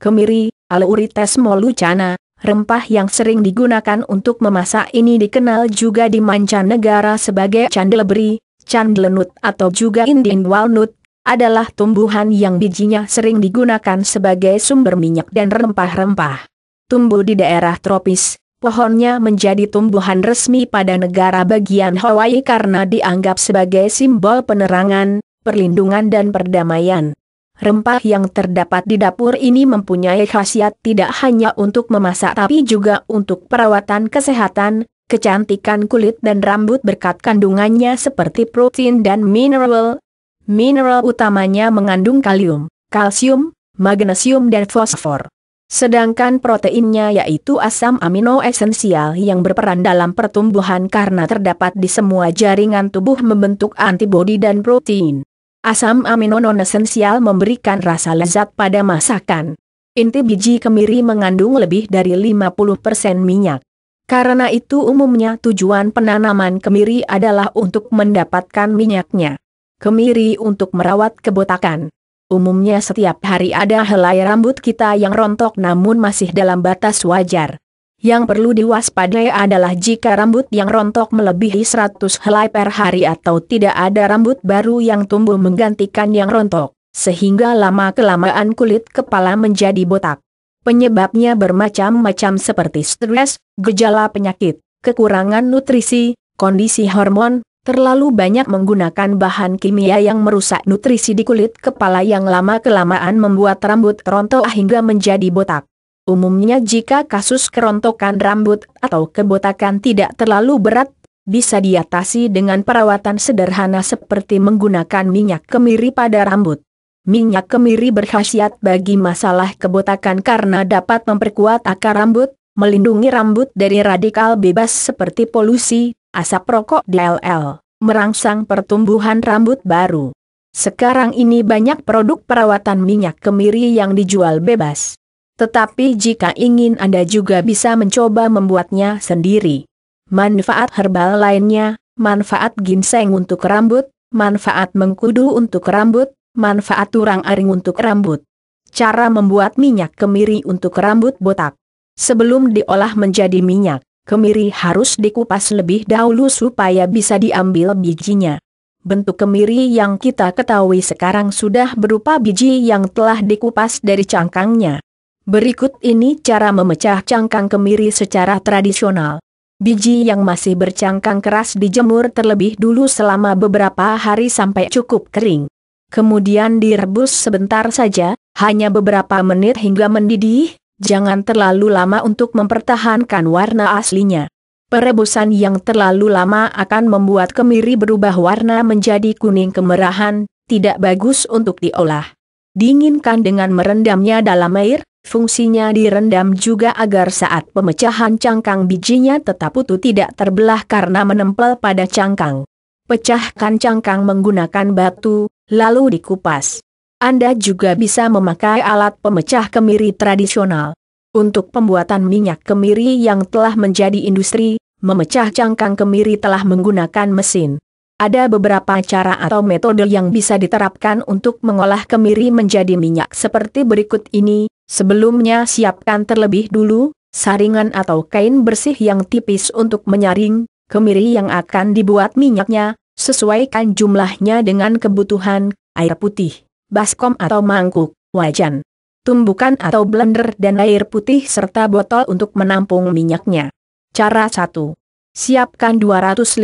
Kemiri, Alaurites molucana, rempah yang sering digunakan untuk memasak ini dikenal juga di mancanegara sebagai candelabri, candelenut atau juga Indian walnut, adalah tumbuhan yang bijinya sering digunakan sebagai sumber minyak dan rempah-rempah. Tumbuh di daerah tropis, pohonnya menjadi tumbuhan resmi pada negara bagian Hawaii karena dianggap sebagai simbol penerangan, perlindungan dan perdamaian. Rempah yang terdapat di dapur ini mempunyai khasiat tidak hanya untuk memasak tapi juga untuk perawatan kesehatan, kecantikan kulit dan rambut berkat kandungannya seperti protein dan mineral. Mineral utamanya mengandung kalium, kalsium, magnesium dan fosfor. Sedangkan proteinnya yaitu asam amino esensial yang berperan dalam pertumbuhan karena terdapat di semua jaringan tubuh membentuk antibodi dan protein. Asam amino non-esensial memberikan rasa lezat pada masakan. Inti biji kemiri mengandung lebih dari 50% minyak. Karena itu umumnya tujuan penanaman kemiri adalah untuk mendapatkan minyaknya. Kemiri untuk merawat kebotakan. Umumnya setiap hari ada helai rambut kita yang rontok namun masih dalam batas wajar. Yang perlu diwaspadai adalah jika rambut yang rontok melebihi 100 helai per hari atau tidak ada rambut baru yang tumbuh menggantikan yang rontok, sehingga lama-kelamaan kulit kepala menjadi botak. Penyebabnya bermacam-macam seperti stres, gejala penyakit, kekurangan nutrisi, kondisi hormon, terlalu banyak menggunakan bahan kimia yang merusak nutrisi di kulit kepala yang lama-kelamaan membuat rambut rontok hingga menjadi botak. Umumnya jika kasus kerontokan rambut atau kebotakan tidak terlalu berat, bisa diatasi dengan perawatan sederhana seperti menggunakan minyak kemiri pada rambut. Minyak kemiri berkhasiat bagi masalah kebotakan karena dapat memperkuat akar rambut, melindungi rambut dari radikal bebas seperti polusi, asap rokok DLL, merangsang pertumbuhan rambut baru. Sekarang ini banyak produk perawatan minyak kemiri yang dijual bebas. Tetapi jika ingin Anda juga bisa mencoba membuatnya sendiri. Manfaat herbal lainnya, manfaat ginseng untuk rambut, manfaat mengkudu untuk rambut, manfaat turang-aring untuk rambut. Cara membuat minyak kemiri untuk rambut botak. Sebelum diolah menjadi minyak, kemiri harus dikupas lebih dahulu supaya bisa diambil bijinya. Bentuk kemiri yang kita ketahui sekarang sudah berupa biji yang telah dikupas dari cangkangnya. Berikut ini cara memecah cangkang kemiri secara tradisional. Biji yang masih bercangkang keras dijemur terlebih dulu selama beberapa hari sampai cukup kering. Kemudian direbus sebentar saja, hanya beberapa menit hingga mendidih, jangan terlalu lama untuk mempertahankan warna aslinya. Perebusan yang terlalu lama akan membuat kemiri berubah warna menjadi kuning kemerahan, tidak bagus untuk diolah. Dinginkan dengan merendamnya dalam air. Fungsinya direndam juga agar saat pemecahan cangkang bijinya tetap utuh tidak terbelah karena menempel pada cangkang. Pecahkan cangkang menggunakan batu, lalu dikupas. Anda juga bisa memakai alat pemecah kemiri tradisional. Untuk pembuatan minyak kemiri yang telah menjadi industri, memecah cangkang kemiri telah menggunakan mesin. Ada beberapa cara atau metode yang bisa diterapkan untuk mengolah kemiri menjadi minyak seperti berikut ini. Sebelumnya siapkan terlebih dulu, saringan atau kain bersih yang tipis untuk menyaring kemiri yang akan dibuat minyaknya, sesuaikan jumlahnya dengan kebutuhan, air putih, baskom atau mangkuk, wajan, tumbukan atau blender dan air putih serta botol untuk menampung minyaknya. Cara 1. Siapkan 250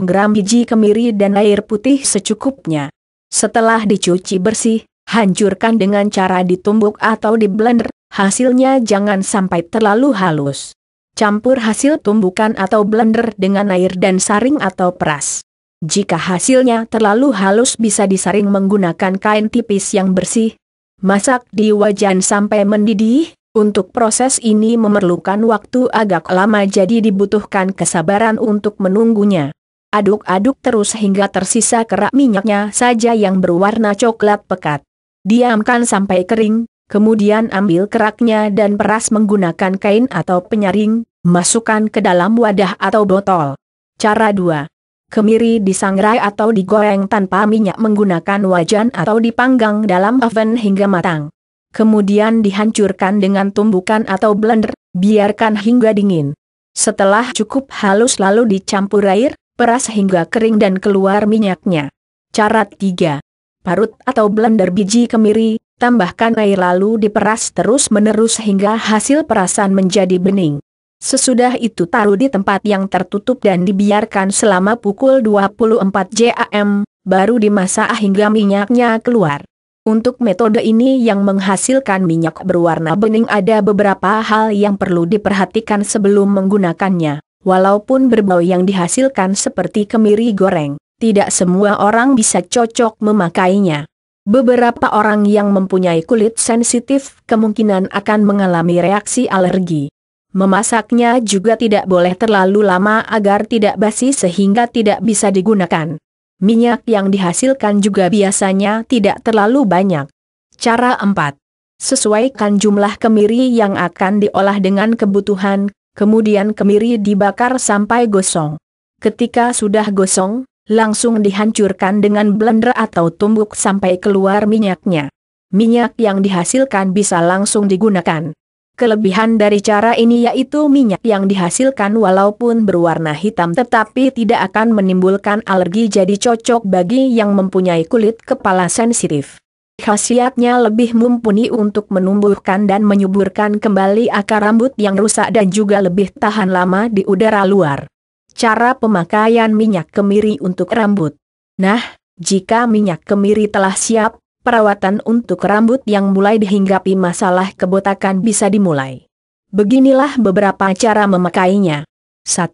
gram biji kemiri dan air putih secukupnya. Setelah dicuci bersih, hancurkan dengan cara ditumbuk atau di blender, hasilnya jangan sampai terlalu halus. Campur hasil tumbukan atau blender dengan air dan saring atau peras. Jika hasilnya terlalu halus bisa disaring menggunakan kain tipis yang bersih. Masak di wajan sampai mendidih, untuk proses ini memerlukan waktu agak lama jadi dibutuhkan kesabaran untuk menunggunya. Aduk-aduk terus hingga tersisa kerak minyaknya saja yang berwarna coklat pekat. Diamkan sampai kering, kemudian ambil keraknya dan peras menggunakan kain atau penyaring, masukkan ke dalam wadah atau botol. Cara 2. Kemiri disangrai atau digoreng tanpa minyak menggunakan wajan atau dipanggang dalam oven hingga matang. Kemudian dihancurkan dengan tumbukan atau blender, biarkan hingga dingin. Setelah cukup halus lalu dicampur air, peras hingga kering dan keluar minyaknya. Cara 3. Parut atau blender biji kemiri, tambahkan air lalu diperas terus-menerus hingga hasil perasan menjadi bening. Sesudah itu taruh di tempat yang tertutup dan dibiarkan selama pukul 24 jam, baru dimasak hingga minyaknya keluar. Untuk metode ini yang menghasilkan minyak berwarna bening ada beberapa hal yang perlu diperhatikan sebelum menggunakannya. Walaupun berbau yang dihasilkan seperti kemiri goreng, tidak semua orang bisa cocok memakainya. Beberapa orang yang mempunyai kulit sensitif kemungkinan akan mengalami reaksi alergi. Memasaknya juga tidak boleh terlalu lama agar tidak basi sehingga tidak bisa digunakan. Minyak yang dihasilkan juga biasanya tidak terlalu banyak. Cara 4. Sesuaikan jumlah kemiri yang akan diolah dengan kebutuhan, kemudian kemiri dibakar sampai gosong. Ketika sudah gosong, langsung dihancurkan dengan blender atau tumbuk sampai keluar minyaknya. Minyak yang dihasilkan bisa langsung digunakan. Kelebihan dari cara ini yaitu minyak yang dihasilkan walaupun berwarna hitam tetapi tidak akan menimbulkan alergi jadi cocok bagi yang mempunyai kulit kepala sensitif. Khasiatnya lebih mumpuni untuk menumbuhkan dan menyuburkan kembali akar rambut yang rusak dan juga lebih tahan lama di udara luar. Cara pemakaian minyak kemiri untuk rambut. Nah, jika minyak kemiri telah siap, perawatan untuk rambut yang mulai dihinggapi masalah kebotakan bisa dimulai. Beginilah beberapa cara memakainya. 1.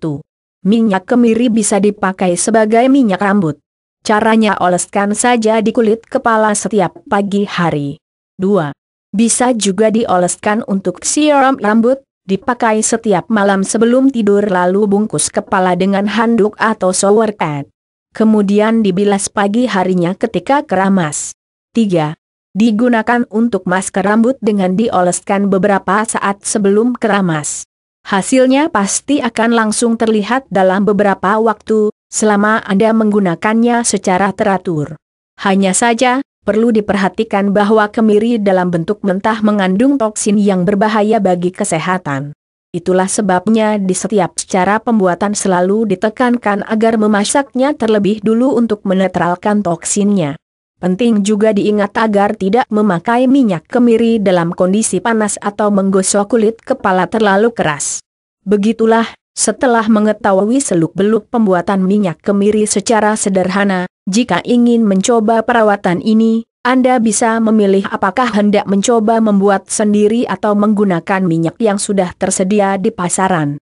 Minyak kemiri bisa dipakai sebagai minyak rambut. Caranya oleskan saja di kulit kepala setiap pagi hari. 2. Bisa juga dioleskan untuk siram rambut, dipakai setiap malam sebelum tidur lalu bungkus kepala dengan handuk atau shower pad. Kemudian dibilas pagi harinya ketika keramas. 3. Digunakan untuk masker rambut dengan dioleskan beberapa saat sebelum keramas. Hasilnya pasti akan langsung terlihat dalam beberapa waktu, selama Anda menggunakannya secara teratur. Hanya saja, perlu diperhatikan bahwa kemiri dalam bentuk mentah mengandung toksin yang berbahaya bagi kesehatan. Itulah sebabnya di setiap cara pembuatan selalu ditekankan agar memasaknya terlebih dulu untuk menetralkan toksinnya. Penting juga diingat agar tidak memakai minyak kemiri dalam kondisi panas atau menggosok kulit kepala terlalu keras. Begitulah, setelah mengetahui seluk-beluk pembuatan minyak kemiri secara sederhana, jika ingin mencoba perawatan ini, Anda bisa memilih apakah hendak mencoba membuat sendiri atau menggunakan minyak yang sudah tersedia di pasaran.